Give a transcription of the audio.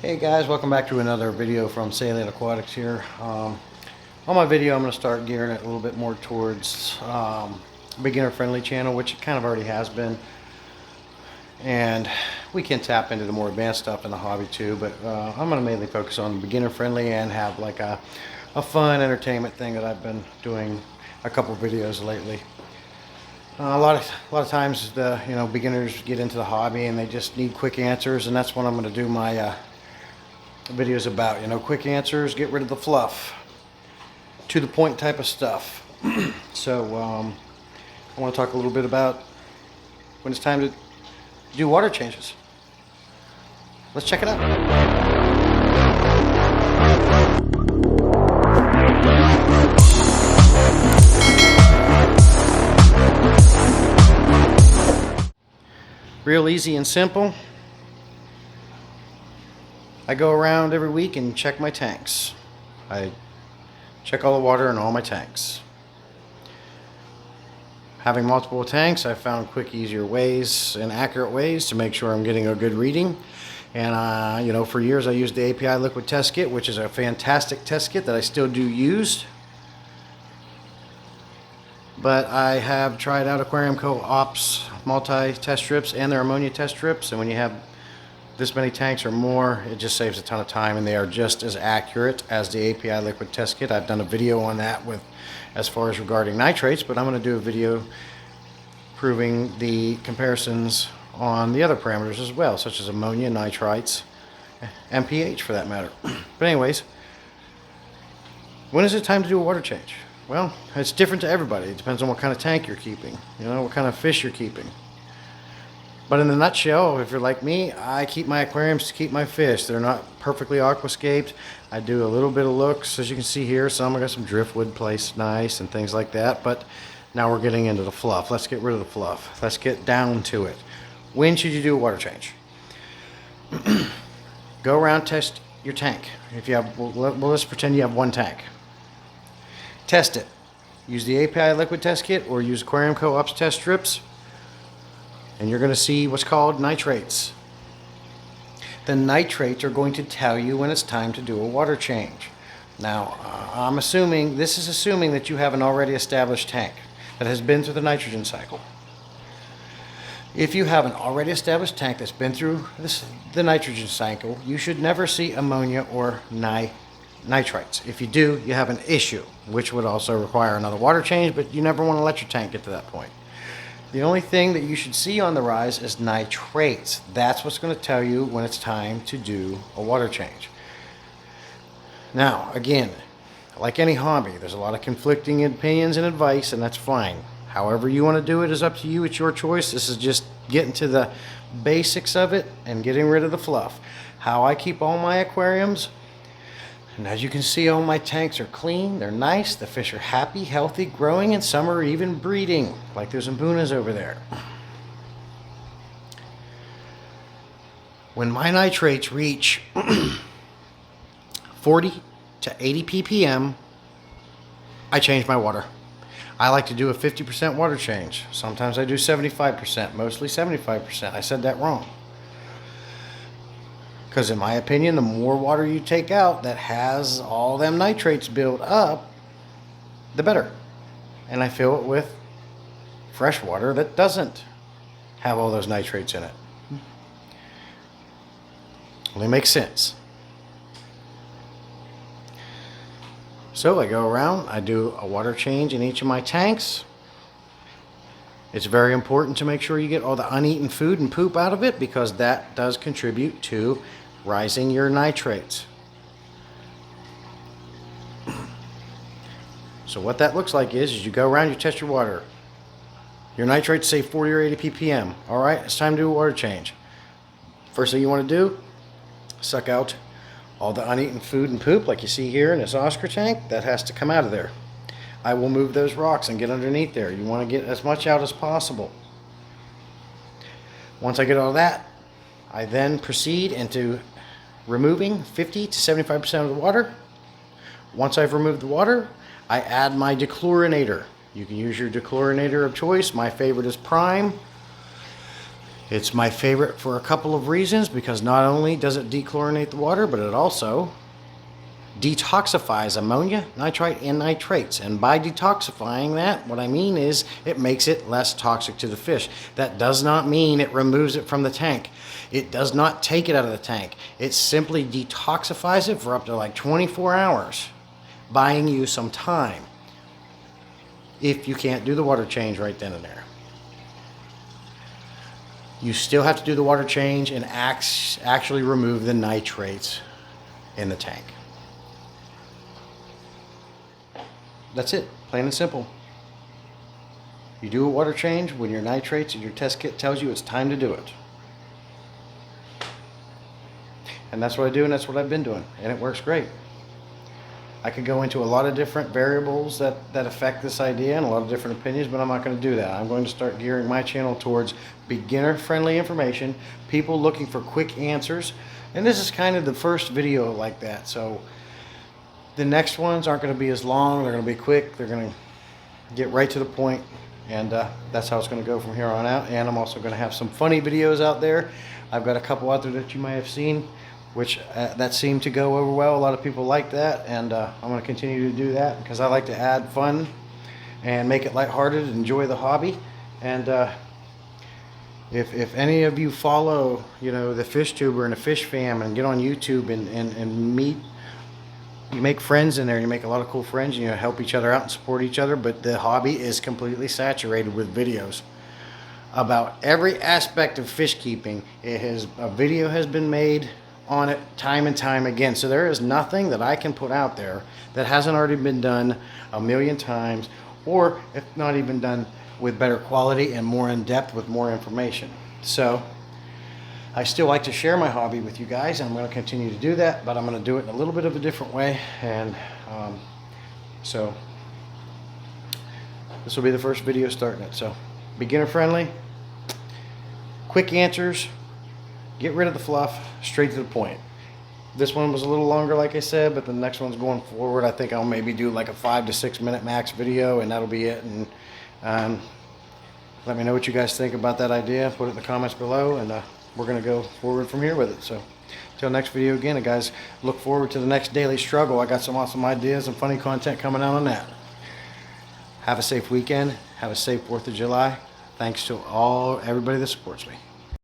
Hey guys, welcome back to another video from Salient Aquatics here. On my video I'm going to start gearing it a little bit more towards beginner friendly channel, which it kind of already has been, and we can tap into the more advanced stuff in the hobby too, but I'm going to mainly focus on beginner friendly and have like a fun entertainment thing that I've been doing a couple videos lately. A lot of times the beginners get into the hobby and they just need quick answers, and that's what I'm going to do my videos about. Quick answers, get rid of the fluff, to the point type of stuff. So I want to talk a little bit about when it's time to do water changes. Let's check it out. Real easy and simple. I go around every week and check my tanks. I check all the water in all my tanks. Having multiple tanks, I found quick, easier ways and accurate ways to make sure I'm getting a good reading. And for years I used the API liquid test kit, which is a fantastic test kit that I still do use. But I have tried out Aquarium Co-op's multi-test strips and their ammonia test strips, and when you have this many tanks or more, it just saves a ton of time, and they are just as accurate as the API liquid test kit. I've done a video on that with as far as regarding nitrates, but I'm going to do a video proving the comparisons on the other parameters as well, such as ammonia, nitrites, and pH for that matter. But anyways, when is it time to do a water change? Well, it's different to everybody. It depends on what kind of tank you're keeping, what kind of fish you're keeping. But in a nutshell, if you're like me, I keep my aquariums to keep my fish. They're not perfectly aquascaped. I do a little bit of looks, as you can see here. Some I got some driftwood placed nice and things like that. But now we're getting into the fluff. Let's get rid of the fluff. Let's get down to it. When should you do a water change? Go around, test your tank. If you have, well, let's pretend you have one tank. Test it. Use the API liquid test kit or use Aquarium Co-op's test strips, and you're going to see what's called nitrates. The nitrates are going to tell you when it's time to do a water change. Now, I'm assuming, this is assuming that you have an already established tank that has been through the nitrogen cycle. If you have an already established tank that's been through the nitrogen cycle, you should never see ammonia or nitrites. If you do, you have an issue, which would also require another water change, but you never want to let your tank get to that point. The only thing that you should see on the rise is nitrates. That's what's going to tell you when it's time to do a water change. Now, again, like any hobby, there's a lot of conflicting opinions and advice, and that's fine. However you want to do it is up to you. It's your choice. This is just getting to the basics of it and getting rid of the fluff. How I keep all my aquariums, and as you can see, all my tanks are clean, they're nice, the fish are happy, healthy, growing, and some are even breeding, like those mbunas over there. When my nitrates reach 40 to 80 ppm, I change my water. I like to do a 50% water change. Sometimes I do 75%, mostly 75%. I said that wrong. Because in my opinion, the more water you take out that has all them nitrates built up, the better. And I fill it with fresh water that doesn't have all those nitrates in it. Only makes sense. So I go around, I do a water change in each of my tanks. It's very important to make sure you get all the uneaten food and poop out of it, because that does contribute to rising your nitrates. So what that looks like is you go around, you test your water. Your nitrates say 40 or 80 ppm. All right, it's time to do a water change. First thing you want to do, suck out all the uneaten food and poop like you see here in this Oscar tank. That has to come out of there. I will move those rocks and get underneath there. You want to get as much out as possible. Once I get all that, I then proceed into removing 50 to 75% of the water. Once I've removed the water, I add my dechlorinator. You can use your dechlorinator of choice. My favorite is Prime. It's my favorite for a couple of reasons, because not only does it dechlorinate the water, but it also detoxifies ammonia, nitrite, and nitrates. And by detoxifying that, what I mean is it makes it less toxic to the fish. That does not mean it removes it from the tank. It does not take it out of the tank. It simply detoxifies it for up to like 24 hours, buying you some time if you can't do the water change right then and there. You still have to do the water change and actually remove the nitrates in the tank. That's it, plain and simple. You do a water change when your nitrates and your test kit tells you it's time to do it. And that's what I do, and that's what I've been doing, and it works great. I could go into a lot of different variables that affect this idea and a lot of different opinions, but I'm not going to do that. I'm going to start gearing my channel towards beginner-friendly information, people looking for quick answers, and this is kind of the first video like that. So the next ones aren't going to be as long. They're going to be quick. They're going to get right to the point, and that's how it's going to go from here on out. And I'm also going to have some funny videos out there. I've got a couple out there that you might have seen, which that seemed to go over well. A lot of people like that, and I'm going to continue to do that because I like to add fun and make it lighthearted, enjoy the hobby. And if any of you follow, you know, the Fish Tuber and the Fish Fam, and get on YouTube and meet, you make friends in there, and you make a lot of cool friends, and you help each other out and support each other. But the hobby is completely saturated with videos about every aspect of fish keeping. A video has been made on it time and time again. So there is nothing that I can put out there that hasn't already been done a million times, or if not even done with better quality and more in depth with more information. So I still like to share my hobby with you guys, and I'm going to continue to do that, but I'm going to do it in a little bit of a different way. And so this will be the first video starting it. So beginner friendly, quick answers, get rid of the fluff, straight to the point. This one was a little longer, like I said, but the next one's going forward. I think I'll maybe do like a 5 to 6 minute max video, and that'll be it. And let me know what you guys think about that idea. Put it in the comments below, and we're going to go forward from here with it. So until next video again, guys, look forward to the next daily struggle. I got some awesome ideas and funny content coming out on that. Have a safe weekend. Have a safe 4th of July. Thanks to everybody that supports me.